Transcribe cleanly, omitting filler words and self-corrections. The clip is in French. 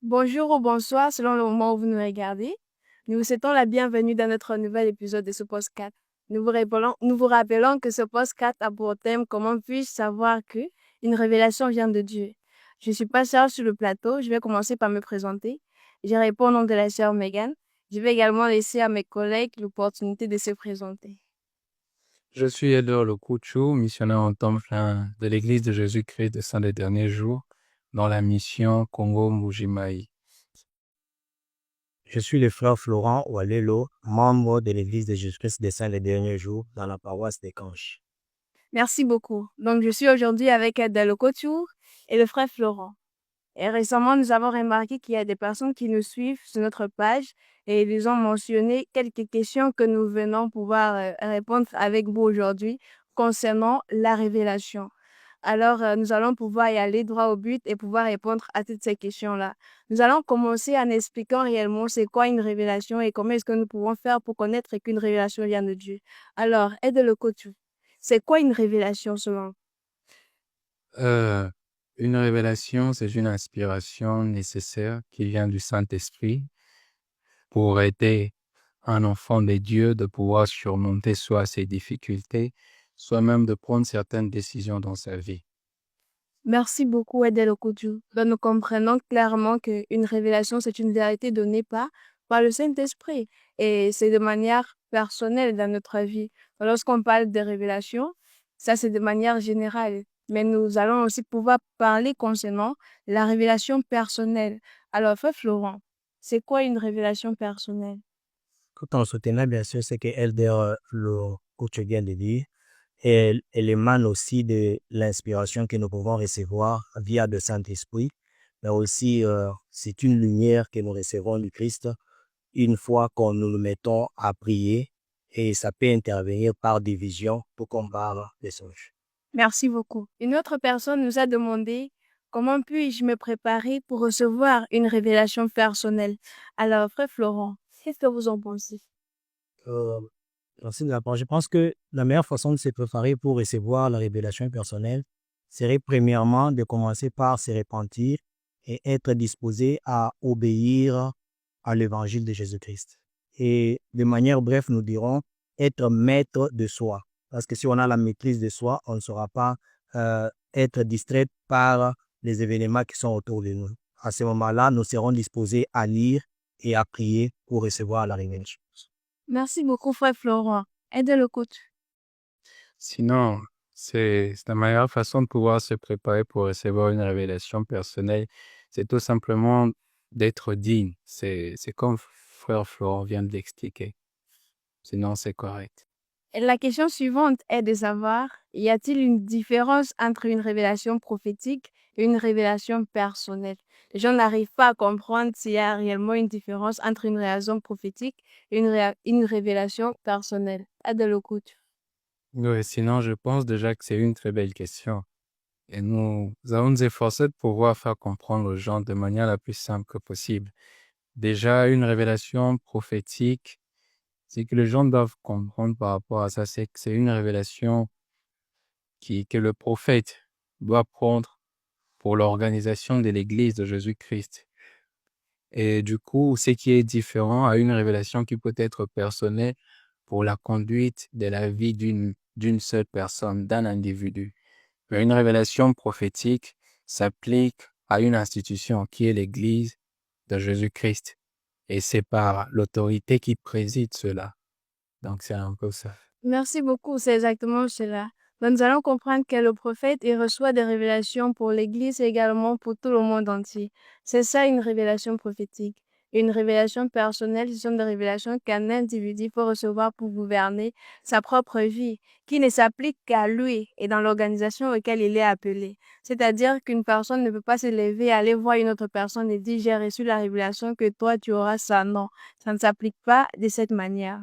Bonjour ou bonsoir selon le moment où vous nous regardez. Nous vous souhaitons la bienvenue dans notre nouvel épisode de ce podcast. Nous vous rappelons que ce podcast a pour thème comment puis-je savoir que une révélation vient de Dieu. Je suis pas seule sur le plateau, je vais commencer par me présenter. Je réponds au nom de la sœur Megan. Je vais également laisser à mes collègues l'opportunité de se présenter. Je suis Edouard Lokouchou, missionnaire en temps plein de l'Église de Jésus-Christ des Saints des Derniers Jours dans la mission Congo-Mujimaï. Je suis le frère Florent Walelo, membre de l'Église de Jésus-Christ des Saints les Derniers Jours dans la paroisse des Canches. Merci beaucoup. Donc, je suis aujourd'hui avec Adèle Couture et le frère Florent. Et récemment, nous avons remarqué qu'il y a des personnes qui nous suivent sur notre page et ils ont mentionné quelques questions que nous venons pouvoir répondre avec vous aujourd'hui concernant la révélation. Alors, nous allons pouvoir y aller droit au but et pouvoir répondre à toutes ces questions-là. Nous allons commencer en expliquant réellement c'est quoi une révélation et comment est-ce que nous pouvons faire pour connaître qu'une révélation vient de Dieu. Alors, aide le coach. C'est quoi une révélation selon vous? Euh, une révélation, c'est une inspiration nécessaire qui vient du Saint-Esprit pour aider un enfant de Dieu de pouvoir surmonter soit ses difficultés, soit même de prendre certaines décisions dans sa vie. Merci beaucoup, Adèle Okudju. Ben, nous comprenons clairement qu'une révélation, c'est une vérité donnée par le Saint-Esprit et c'est de manière personnelle dans notre vie. Lorsqu'on parle de révélation, ça c'est de manière générale, mais nous allons aussi pouvoir parler concernant la révélation personnelle. Alors, frère Florent, c'est quoi une révélation personnelle? Tout en soutenant bien sûr ce que Elder le coach vient de dire, elle émane aussi de l'inspiration que nous pouvons recevoir via le Saint-Esprit, mais aussi c'est une lumière que nous recevons du Christ une fois qu'on nous le mettons à prier et ça peut intervenir par division pour qu'on parle des songes. Merci beaucoup. Une autre personne nous a demandé comment puis-je me préparer pour recevoir une révélation personnelle. Alors, frère Florent, qu'est-ce que vous en pensez? Euh, Merci de la part. Je pense que la meilleure façon de se préparer pour recevoir la révélation personnelle serait premièrement de commencer par se repentir et être disposé à obéir à l'évangile de Jésus-Christ. Et de manière brève, nous dirons être maître de soi. Parce que si on a la maîtrise de soi, on ne saura pas être distrait par les événements qui sont autour de nous. À ce moment-là, nous serons disposés à lire et à prier pour recevoir la révélation. Merci beaucoup, frère Florent. Aide le coach. Sinon, c'est la meilleure façon de pouvoir se préparer pour recevoir une révélation personnelle. C'est tout simplement d'être digne. C'est comme frère Florent vient de l'expliquer. Sinon, c'est correct. Et la question suivante est de savoir, y a-t-il une différence entre une révélation prophétique et une révélation personnelle? Les gens n'arrivent pas à comprendre s'il y a réellement une différence entre une révélation prophétique et une révélation personnelle. Aide le coach. Oui, sinon, je pense déjà que c'est une très belle question. Et nous allons nous efforcer de pouvoir faire comprendre aux gens de manière la plus simple que possible. Déjà, une révélation prophétique, c'est que les gens doivent comprendre par rapport à ça, c'est que c'est une révélation que le prophète doit prendre pour l'organisation de l'Église de Jésus-Christ. Et du coup, ce qui est différent à une révélation qui peut être personnelle pour la conduite de la vie d'une seule personne, d'un individu. Mais une révélation prophétique s'applique à une institution qui est l'Église de Jésus-Christ. Et c'est par l'autorité qui préside cela. Donc, c'est un peu ça. Merci beaucoup, c'est exactement cela. Donc, nous allons comprendre que le prophète, il reçoit des révélations pour l'Église et également pour tout le monde entier. C'est ça une révélation prophétique. Une révélation personnelle, ce sont des révélations qu'un individu peut recevoir pour gouverner sa propre vie, qui ne s'applique qu'à lui et dans l'organisation auquel il est appelé. C'est-à-dire qu'une personne ne peut pas se lever, aller voir une autre personne et dire, j'ai reçu la révélation que toi, tu auras ça. Non, ça ne s'applique pas de cette manière.